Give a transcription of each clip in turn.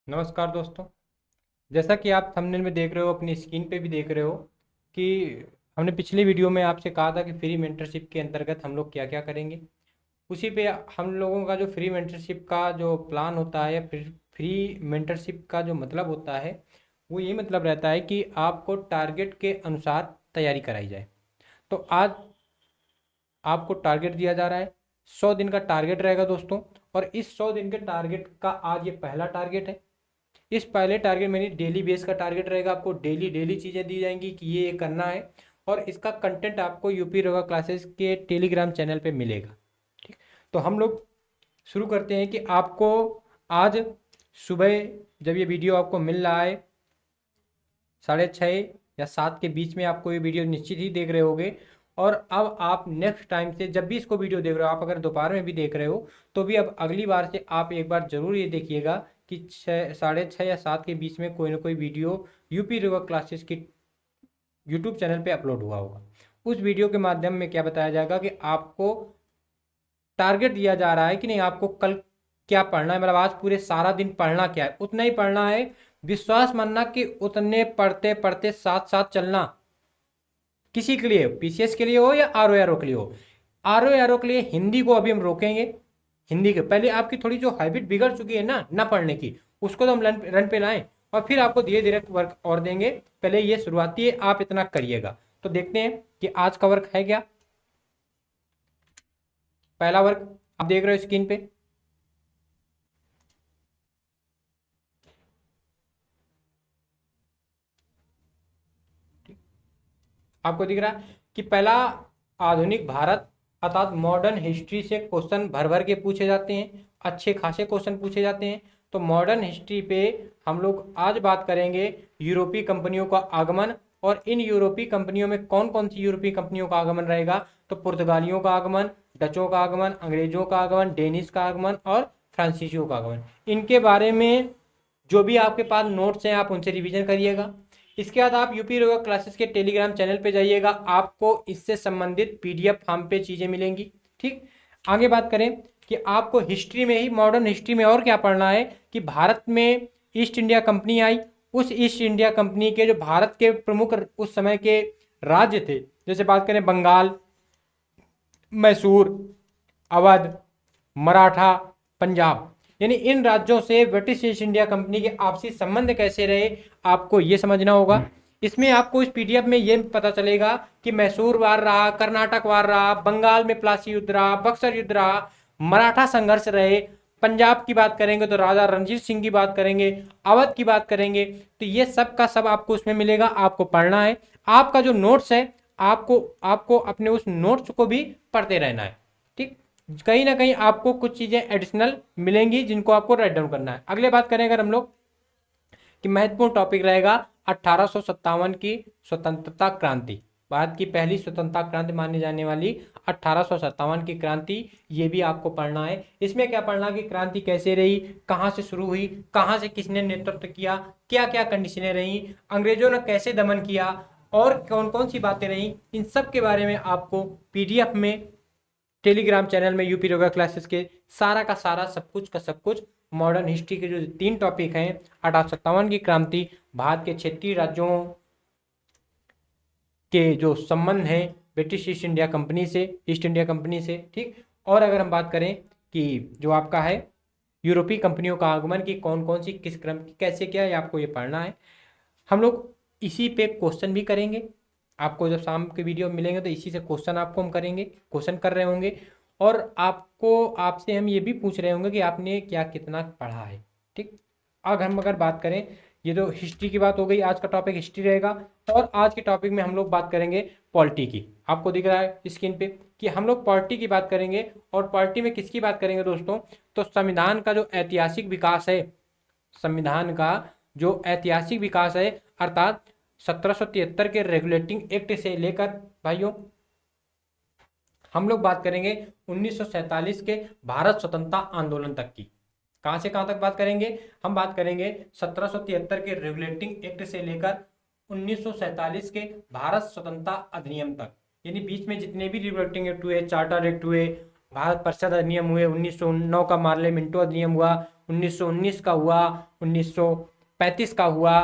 नमस्कार दोस्तों। जैसा कि आप थंबनेल में देख रहे हो, अपनी स्क्रीन पे भी देख रहे हो कि हमने पिछली वीडियो में आपसे कहा था कि फ्री मेंटरशिप के अंतर्गत हम लोग क्या क्या करेंगे। उसी पे हम लोगों का जो फ्री मेंटरशिप का जो प्लान होता है या फिर फ्री मेंटरशिप का जो मतलब होता है, वो ये मतलब रहता है कि आपको टारगेट के अनुसार तैयारी कराई जाए। तो आज आपको टारगेट दिया जा रहा है, 100 दिन का टारगेट रहेगा दोस्तों। और इस 100 दिन के टारगेट का आज ये पहला टारगेट है। इस पहले टारगेट में डेली बेस का टारगेट रहेगा, आपको डेली डेली चीज़ें दी जाएंगी कि ये करना है। और इसका कंटेंट आपको यूपी योगा क्लासेस के टेलीग्राम चैनल पे मिलेगा। ठीक। तो हम लोग शुरू करते हैं कि आपको आज सुबह, जब ये वीडियो आपको मिल रहा है 6:30 या 7 के बीच में, आपको ये वीडियो निश्चित ही देख रहे होगे। और अब आप नेक्स्ट टाइम से जब भी इसको वीडियो देख रहे हो, आप अगर दोपहर में भी देख रहे हो तो भी अब अगली बार से आप एक बार जरूर ये देखिएगा कि 6:30 या 7 के बीच में कोई ना कोई वीडियो यूपी योगा क्लासेस की यूट्यूब चैनल पे अपलोड हुआ होगा। उस वीडियो के माध्यम में क्या बताया जाएगा कि आपको टारगेट दिया जा रहा है कि नहीं, आपको कल क्या पढ़ना है, मतलब आज पूरे सारा दिन पढ़ना क्या है, उतना ही पढ़ना है। विश्वास मानना कि उतने पढ़ते पढ़ते साथ साथ चलना। किसी के लिए, पीसीएस के लिए हो या आरओ के लिए हो। आरओ के लिए हिंदी को अभी हम रोकेंगे। हिंदी के पहले आपकी थोड़ी जो हैबिट बिगड़ चुकी है ना पढ़ने की, उसको तो हम रन पे लाएं। और फिर आपको धीरे धीरे वर्क और देंगे। पहले ये शुरुआती है, आप इतना करिएगा। तो देखते हैं कि आज का वर्क है क्या। पहला वर्क आप देख रहे हो स्क्रीन पे। आपको दिख रहा है कि पहला, आधुनिक भारत अर्थात मॉडर्न हिस्ट्री से क्वेश्चन भर भर के पूछे जाते हैं, अच्छे खासे क्वेश्चन पूछे जाते हैं। तो मॉडर्न हिस्ट्री पे हम लोग आज बात करेंगे यूरोपीय कंपनियों का आगमन। और इन यूरोपीय कंपनियों में कौन कौन सी यूरोपीय कंपनियों का आगमन रहेगा। तो पुर्तगालियों का आगमन, डचों का आगमन, अंग्रेजों का आगमन, डेनिश का आगमन और फ्रांसीसियों का आगमन। इनके बारे में जो भी आपके पास नोट्स हैं, आप उनसे रिवीजन करिएगा। इसके बाद आप यूपी योगा क्लासेस के टेलीग्राम चैनल पे जाइएगा, आपको इससे संबंधित पीडीएफ फॉर्म पे चीज़ें मिलेंगी। ठीक। आगे बात करें कि आपको हिस्ट्री में ही, मॉडर्न हिस्ट्री में और क्या पढ़ना है कि भारत में ईस्ट इंडिया कंपनी आई। उस ईस्ट इंडिया कंपनी के जो भारत के प्रमुख उस समय के राज्य थे, जैसे बात करें बंगाल, मैसूर, अवध, मराठा, पंजाब, यानी इन राज्यों से ब्रिटिश ईस्ट इंडिया कंपनी के आपसी संबंध कैसे रहे, आपको ये समझना होगा। इसमें आपको इस पीडीएफ में ये पता चलेगा कि मैसूर वार रहा, कर्नाटक वार रहा, बंगाल में प्लासी युद्ध रहा, बक्सर युद्ध रहा, मराठा संघर्ष रहे। पंजाब की बात करेंगे तो राजा रणजीत सिंह की बात करेंगे, अवध की बात करेंगे। तो ये सब का सब आपको उसमें मिलेगा, आपको पढ़ना है। आपका जो नोट्स है, आपको आपको अपने उस नोट्स को भी पढ़ते रहना है। ठीक। कहीं ना कहीं आपको कुछ चीजें एडिशनल मिलेंगी जिनको आपको राइट डाउन करना है। अगले बात करें अगर हम लोग, कि महत्वपूर्ण टॉपिक रहेगा 1857 की स्वतंत्रता क्रांति। भारत की पहली स्वतंत्रता क्रांति मानी जाने वाली 1857 की क्रांति, ये भी आपको पढ़ना है। इसमें क्या पढ़ना कि क्रांति कैसे रही, कहाँ से शुरू हुई, कहाँ से किसने नेतृत्व किया, क्या क्या कंडीशनें रही, अंग्रेजों ने कैसे दमन किया, और कौन कौन सी बातें रही, इन सब के बारे में आपको पीडीएफ में टेलीग्राम चैनल में यूपी योगा क्लासेस के सारा का सारा, सब कुछ का सब कुछ, मॉडर्न हिस्ट्री के जो 3 टॉपिक हैं, 1857 की क्रांति, भारत के क्षेत्रीय राज्यों के जो संबंध हैं ब्रिटिश ईस्ट इंडिया कंपनी से। ठीक। और अगर हम बात करें कि जो आपका है यूरोपीय कंपनियों का आगमन की कौन कौन सी, किस क्रम की, कैसे क्या है, आपको ये पढ़ना है। हम लोग इसी पे क्वेश्चन भी करेंगे। आपको जब शाम के वीडियो मिलेंगे तो इसी से क्वेश्चन आपको हम करेंगे, क्वेश्चन कर रहे होंगे। और आपको, आपसे हम ये भी पूछ रहे होंगे कि आपने क्या कितना पढ़ा है। ठीक। अगर बात करें, ये तो हिस्ट्री की बात हो गई, आज का टॉपिक हिस्ट्री रहेगा। और आज के टॉपिक में हम लोग बात करेंगे पॉलिटी की। आपको दिख रहा है स्क्रीन पे कि हम लोग पॉलिटी की बात करेंगे। और पॉलिटी में किसकी बात करेंगे दोस्तों, तो संविधान का जो ऐतिहासिक विकास है, संविधान का जो ऐतिहासिक विकास है, अर्थात 1773 के रेगुलेटिंग एक्ट से लेकर भाइयों, हम लोग बात करेंगे 1947 के भारत स्वतंत्रता आंदोलन तक की। कहां से कहां तक बात करेंगे, हम बात करेंगे 1773 के रेगुलेटिंग एक्ट से लेकर 1947 के भारत स्वतंत्रता अधिनियम तक। यानी बीच में जितने भी रेगुलेटिंग एक्ट हुए, चार्टर एक्ट हुए, भारत परिषद अधिनियम हुए, 1909 का मार्ले मिंटो अधिनियम हुआ, 1919 का हुआ, 1935 का हुआ,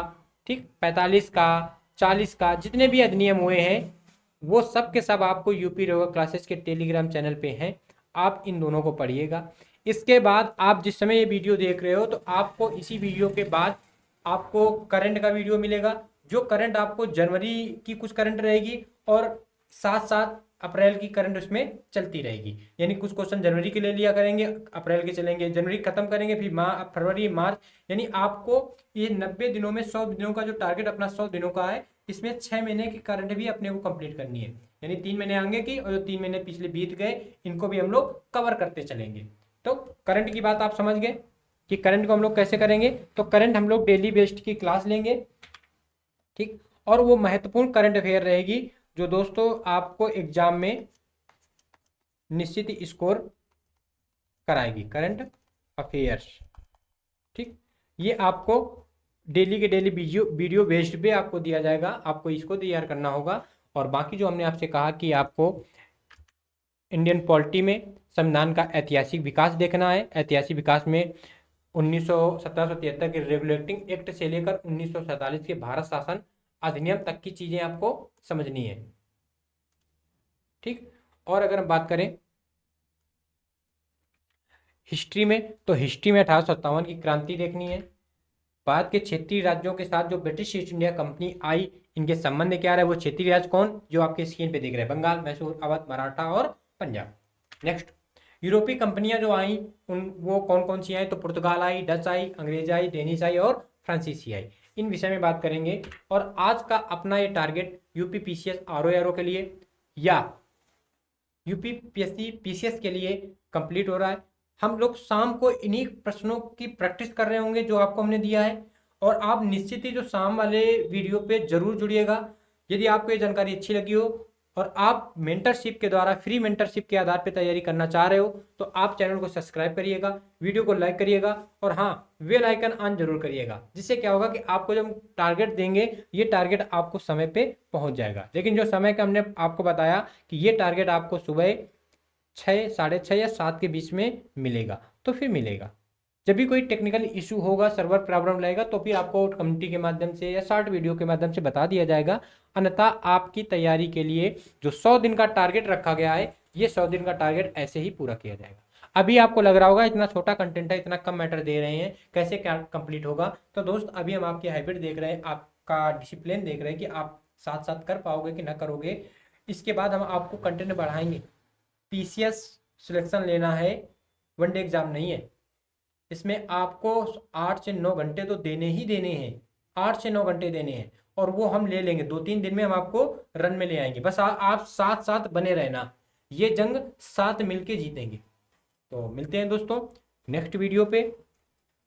ठीक, 45 का, 40 का, जितने भी अधिनियम हुए हैं वो सब के सब आपको यूपी योगा क्लासेस के टेलीग्राम चैनल पे हैं। आप इन दोनों को पढ़िएगा। इसके बाद आप जिस समय ये वीडियो देख रहे हो तो आपको इसी वीडियो के बाद आपको करंट का वीडियो मिलेगा, जो करंट आपको जनवरी की कुछ करंट रहेगी और साथ साथ अप्रैल की करंट उसमें चलती रहेगी। यानी कुछ क्वेश्चन जनवरी के ले लिया करेंगे, अप्रैल के चलेंगे, जनवरी खत्म करेंगे, फिर फरवरी, मार्च, यानी आपको ये 90 दिनों में 100 दिनों का जो टारगेट अपना 100 दिनों का है, इसमें 6 महीने की करंट भी अपने को कंप्लीट करनी है। यानी 3 महीने आगे की और जो 3 महीने पिछले बीत गए इनको भी हम लोग कवर करते चलेंगे। तो करंट की बात आप समझ गए कि करंट को हम लोग कैसे करेंगे। तो करंट हम लोग डेली बेस्ड की क्लास लेंगे, ठीक, और वो महत्वपूर्ण करंट अफेयर रहेगी जो दोस्तों आपको एग्जाम में निश्चित स्कोर कराएगी, करंट अफेयर्स, ठीक। ये आपको डेली के डेली वीडियो बेस्ड पे आपको दिया जाएगा, आपको इसको तैयार करना होगा। और बाकी जो हमने आपसे कहा कि आपको इंडियन पॉलिटी में संविधान का ऐतिहासिक विकास देखना है। ऐतिहासिक विकास में 1773 के रेगुलेटिंग एक्ट से लेकर 1947 के भारत शासन अधिनियम तक की चीजें आपको समझनी है, ठीक। और अगर हम बात करें हिस्ट्री में, तो हिस्ट्री में 1857 की क्रांति देखनी है। भारत के क्षेत्रीय राज्यों के साथ जो ब्रिटिश ईस्ट इंडिया कंपनी आई, इनके संबंध क्या रहे। वो क्षेत्रीय राज्य कौन, जो आपके स्क्रीन पे दिख रहे हैं, बंगाल, मैसूर, अवध, मराठा और पंजाब। नेक्स्ट, यूरोपीय कंपनियां जो आई उन वो कौन कौन सी आई, तो पुर्तगाल आई, डच आई, अंग्रेज आई, डेनिश आई और फ्रांसीसी आई। इन विषय में बात करेंगे। और आज का अपना ये टारगेट यूपी पीसीएस आरओ के लिए या यूपी पीएससी पीसीएस के लिए कंप्लीट हो रहा है। हम लोग शाम को इन्हीं प्रश्नों की प्रैक्टिस कर रहे होंगे जो आपको हमने दिया है। और आप निश्चित ही जो शाम वाले वीडियो पे जरूर जुड़िएगा। यदि आपको ये जानकारी अच्छी लगी हो और आप मेंटरशिप के द्वारा, फ्री मेंटरशिप के आधार पर तैयारी करना चाह रहे हो, तो आप चैनल को सब्सक्राइब करिएगा, वीडियो को लाइक करिएगा और हाँ, बेल आइकन ऑन जरूर करिएगा। जिससे क्या होगा कि आपको जब टारगेट देंगे ये टारगेट आपको समय पे पहुंच जाएगा। लेकिन जो समय का हमने आपको बताया कि ये टारगेट आपको सुबह 6, 6:30 या 7 के बीच में मिलेगा, तो फिर मिलेगा। जब भी कोई टेक्निकल इशू होगा, सर्वर प्रॉब्लम रहेगा, तो फिर आपको कम्युनिटी के माध्यम से या शॉर्ट वीडियो के माध्यम से बता दिया जाएगा। अन्यथा आपकी तैयारी के लिए जो 100 दिन का टारगेट रखा गया है, ये 100 दिन का टारगेट ऐसे ही पूरा किया जाएगा। अभी आपको लग रहा होगा इतना छोटा कंटेंट है, इतना कम मैटर दे रहे हैं, कैसे क्या कंप्लीट होगा। तो दोस्त, अभी हम आपकी हैबिट देख रहे हैं, आपका डिसिप्लिन देख रहे हैं कि आप साथ साथ कर पाओगे कि ना करोगे। इसके बाद हम आपको कंटेंट बढ़ाएंगे। पीसीएस सिलेक्शन लेना है, वनडे एग्जाम नहीं है। इसमें आपको 8 से 9 घंटे तो देने ही देने हैं, 8 से 9 घंटे देने हैं। और वो हम ले लेंगे, 2-3 दिन में हम आपको रन में ले आएंगे। बस आप साथ साथ बने रहना, ये जंग साथ मिलके जीतेंगे। तो मिलते हैं दोस्तों नेक्स्ट वीडियो पे।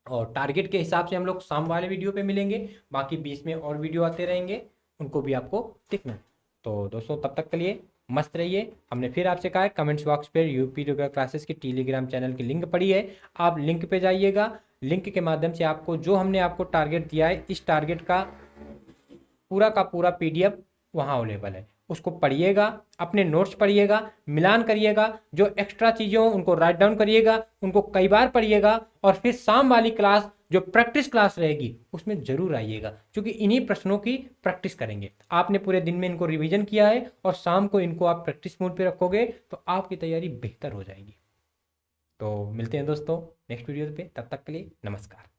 और टारगेट के हिसाब से हम लोग शाम वाले वीडियो पे मिलेंगे। बाकी बीच में और वीडियो आते रहेंगे, उनको भी आपको देखना है। तो दोस्तों, तब तक के लिए मस्त रहिए। हमने फिर आपसे कहा है कमेंट्स बॉक्स पर यूपी योगा क्लासेस की टेलीग्राम चैनल की लिंक पड़ी है, आप लिंक पे जाइएगा। लिंक के माध्यम से आपको जो हमने आपको टारगेट दिया है, इस टारगेट का पूरा पीडीएफ वहाँ अवेलेबल है। उसको पढ़िएगा, अपने नोट्स पढ़िएगा, मिलान करिएगा, जो एक्स्ट्रा चीज़ें हो उनको राइट डाउन करिएगा, उनको कई बार पढ़िएगा। और फिर शाम वाली क्लास जो प्रैक्टिस क्लास रहेगी उसमें जरूर आइएगा, क्योंकि इन्हीं प्रश्नों की प्रैक्टिस करेंगे। आपने पूरे दिन में इनको रिवीजन किया है और शाम को इनको आप प्रैक्टिस मोड पे रखोगे तो आपकी तैयारी बेहतर हो जाएगी। तो मिलते हैं दोस्तों नेक्स्ट वीडियो पे, तब तक के लिए नमस्कार।